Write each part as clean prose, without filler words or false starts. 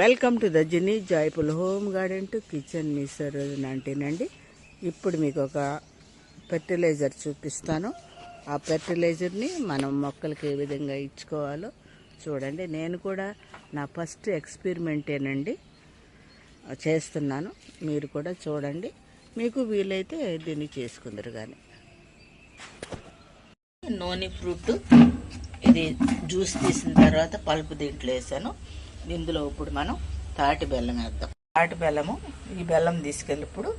Welcome to the Jini joyful home garden to kitchen మీ సరోజన అంటేనండి. ఇప్పుడు మీకు ఒక ఫెర్టిలైజర్ చూపిస్తాను. ఆ ఫెర్టిలైజర్ని మనం మొక్కలకి ఏ విధంగా ఇచ్చుకోవాలో చూడండి. నేను కూడా నా ఫస్ట్ ఎక్స్పెరిమెంటేనండి చేస్తున్నాను. మీరు కూడా చూడండి, మీకు వీలైతే దీన్ని చేసుకుందరు. కానీ నోని ఫ్రూట్ ఇది జ్యూస్ తీసిన తర్వాత పల్పు దీంట్లో వేసాను. ఇందులో ఇప్పుడు మనం తాటి బెల్లం వేద్దాం. తాటి బెల్లము, ఈ బెల్లం తీసుకెళ్ళి ఇప్పుడు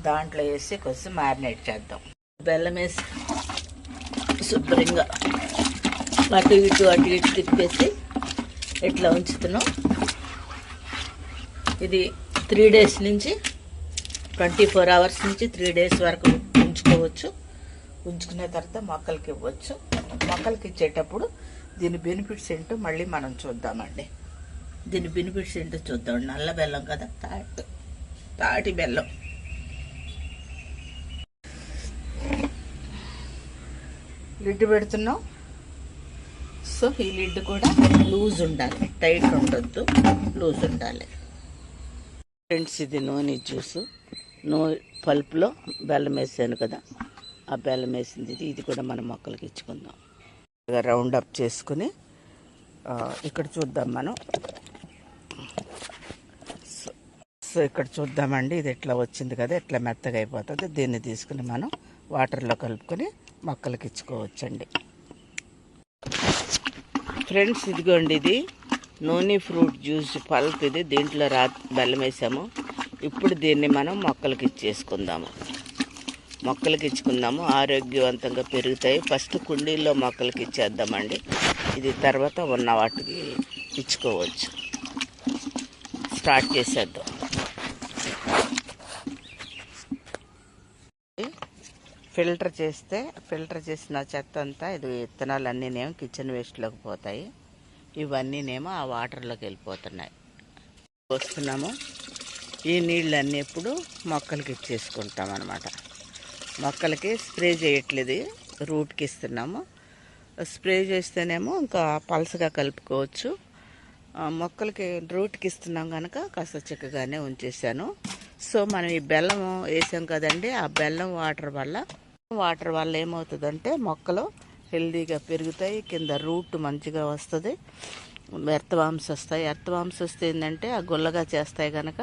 దాంట్లో వేసి కొంచెం మ్యారినేట్ చేద్దాం. బెల్లం వేసి శుభ్రంగా అటు ఇటు తిప్పేసి ఇట్లా ఉంచుతున్నాం. ఇది 3 days నుంచి 24 hours నుంచి 3 days వరకు ఉంచుకోవచ్చు. ఉంచుకున్న తర్వాత మొక్కలకి ఇవ్వచ్చు. మొక్కలకి ఇచ్చేటప్పుడు దీని బెనిఫిట్స్ ఏంటో మళ్ళీ మనం చూద్దామండి. దీని బెనిఫిట్స్ ఏంటో చూద్దాం. నల్ల బెల్లం కదా, తాటి బెల్లం. లిడ్ పెడుతున్నాం. సో ఈ లిడ్ కూడా లూజ్ ఉండాలి, టైట్ ఉండొద్దు, లూజ్ ఉండాలి. ఫ్రెండ్స్, ఇది నూనె జ్యూసు. పల్పులో బెల్లం వేసాను కదా, ఆ బెల్లం వేసింది ఇది కూడా మనం మొక్కలకి ఇచ్చుకుందాం. రౌండ్ అప్ చేసుకుని ఇక్కడ చూద్దాం మనం. సో ఇక్కడ చూద్దామండి, ఇది ఎట్లా వచ్చింది కదా, ఎట్లా మెత్తగా అయిపోతుంది. దీన్ని తీసుకుని మనం వాటర్లో కలుపుకొని మొక్కలకి ఇచ్చుకోవచ్చండి. ఫ్రెండ్స్, ఇదిగోండి, ఇది నూనె ఫ్రూట్ జ్యూస్ పల్ప్. ఇది దీంట్లో బెల్లం వేసాము. ఇప్పుడు దీన్ని మనం మొక్కలకి ఇచ్చేసుకుందాము. ఆరోగ్యవంతంగా పెరుగుతాయి. ఫస్ట్ కుండీల్లో మొక్కలకి ఇచ్చేద్దామండి. ఇది తర్వాత ఉన్న వాటికి ఇచ్చుకోవచ్చు. స్టార్ట్ చేసేద్దాం. ఫిల్టర్ చేసిన చెత్త అంతా ఇది విత్తనాలన్నీనేమో కిచెన్ వేస్ట్లోకి పోతాయి. ఇవన్నీనేమో ఆ వాటర్లోకి వెళ్ళిపోతున్నాయి. వస్తున్నాము. ఈ నీళ్ళన్నీ ఇప్పుడు మొక్కలకి ఇచ్చేసుకుంటాం అన్నమాట. మొక్కలకి స్ప్రే చేయట్లేదు, రూట్కి ఇస్తున్నాము. స్ప్రే చేస్తేనేమో ఇంకా పలసగా కలుపుకోవచ్చు. మొక్కలకి రూట్కి ఇస్తున్నాం కనుక కాస్త చిక్కగానే ఉంచేసాను. సో మనం ఈ బెల్లం వేసాం కదండి, ఆ బెల్లం వాటర్ వల్ల ఏమవుతుందంటే మొక్కలు హెల్దీగా పెరుగుతాయి. కింద రూట్ మంచిగా వస్తుంది. ఎర్త్వామ్స్ వస్తాయి. ఎర్త్వామ్స్ వస్తే ఏంటంటే ఆ గుల్లగా చేస్తాయి కనుక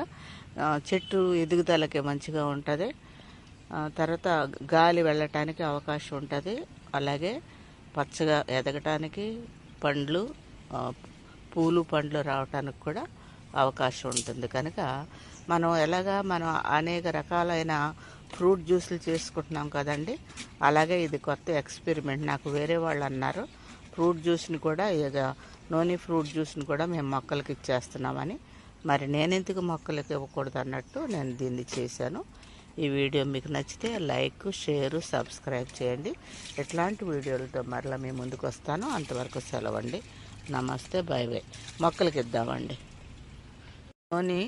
చెట్టు ఎదుగుదలకి మంచిగా ఉంటుంది. తర్వాత గాలి వెళ్ళటానికి అవకాశం ఉంటుంది. అలాగే పచ్చగా ఎదగటానికి, పూలు పండ్లు రావటానికి కూడా అవకాశం ఉంటుంది. కనుక మనం అనేక రకాలైన ఫ్రూట్ జ్యూసులు చేసుకుంటున్నాం కదండి, అలాగే ఇది కొత్త ఎక్స్పెరిమెంట్. నాకు వేరే వాళ్ళు అన్నారు ఫ్రూట్ జ్యూస్ని కూడా, నూనె ఫ్రూట్ జ్యూస్ని కూడా మేము మొక్కలకి ఇచ్చేస్తున్నామని. మరి నేనెందుకు మొక్కలకి ఇవ్వకూడదు అన్నట్టు నేను దీన్ని చేశాను. ఈ వీడియో మీకు నచ్చితే లైక్, షేరు, సబ్స్క్రైబ్ చేయండి. ఎట్లాంటి వీడియోలతో మరలా మేము ముందుకు వస్తాను. అంతవరకు సెలవండి. నమస్తే, బాయ్ బాయ్. మొక్కలకి ఇద్దామండి. నూనె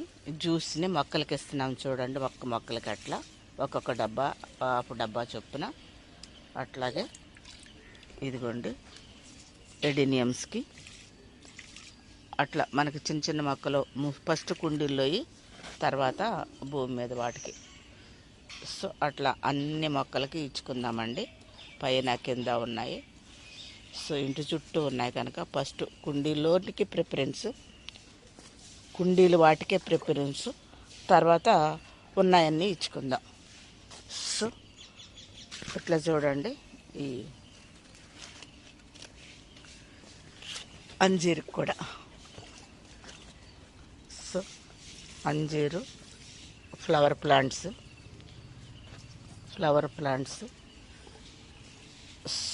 జ్యూస్ని మొక్కలకి ఇస్తున్నాం చూడండి. మొక్కలకి అట్లా ఒక్కొక్క డబ్బా, హాఫ్ డబ్బా చొప్పున. అట్లాగే ఇదిగోండి ఎడినియమ్స్కి అట్లా మనకి చిన్న చిన్న మొక్కలు ఫస్ట్ కుండీల్లో, తర్వాత భూమి మీద వాటికి. సో అట్లా అన్ని మొక్కలకి ఇచ్చుకుందామండి. పైన కింద ఉన్నాయి. సో ఇంటి చుట్టూ ఉన్నాయి కనుక ఫస్ట్ కుండీలోనికి ప్రిఫరెన్స్, కుండీలు వాటికే ప్రిఫరెన్స్, తర్వాత ఉన్నాయన్నీ ఇచ్చుకుందాం. సో ఇట్లా చూడండి. ఈ అంజీరు కూడా, సో అంజీరు, ఫ్లవర్ ప్లాంట్స్.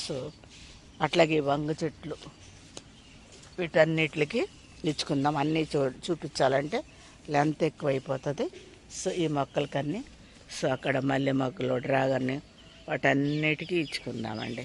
సో అట్లాగే వంగ చెట్లు, వీటన్నిటికి ఇచ్చుకుందాం. అన్నీ చూపించాలంటే లెంత్ ఎక్కువైపోతుంది. సో ఈ మొక్కలకన్నీ, సో అక్కడ మల్లె మొక్కలు, డ్రాగన్, వాటన్నిటికీ ఇచ్చుకుందామండి.